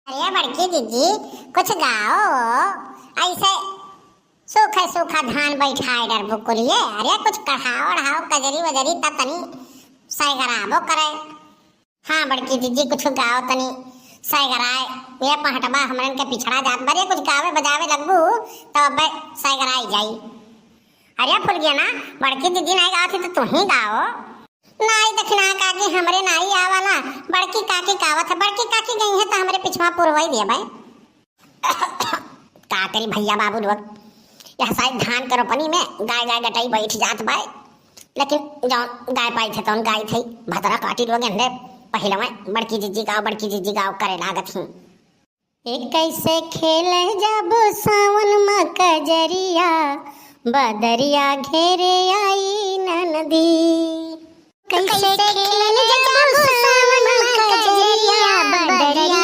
अरे बड़की दीदी कुछ गाओ। ऐसे सूखा सूखा धान बैठाए डर बुकुलिए। अरे कुछ कढ़ाओ ओढ़ाओ कजरी वजरी तनी सैगराबो करे। हाँ बड़की दीदी कुछ गाओ तनी सैगराए। ये पहटबा हमरन के पिछड़ा जात बरे कुछ गावे बजावे लगबू तो अब सैगराई जाई। अरे फुल गया ना बड़की दीदी नहीं गाती तो तुम ही गाओ। नाई दक्षिणा काकी हमरे नाई आवाला बड़की काकी कावत है। बड़की काकी गई है तो हमरे पिछवा पुरवाई दिया भाई। का करी भैया बाबू लोग यह शायद धान के रोपनी में गाय गाय गटाई बैठ जात भाई। लेकिन जौन गाय पाई थे तौन गाय थी भतरा काटी लोग अंडे पहले में बड़की जीजी गाँव करे लागत ही। एक कैसे खेले जब सावन में कजरिया बदरिया घेरे आई ननदी। कैसे खेले जब सावन में कजरिया बदरिया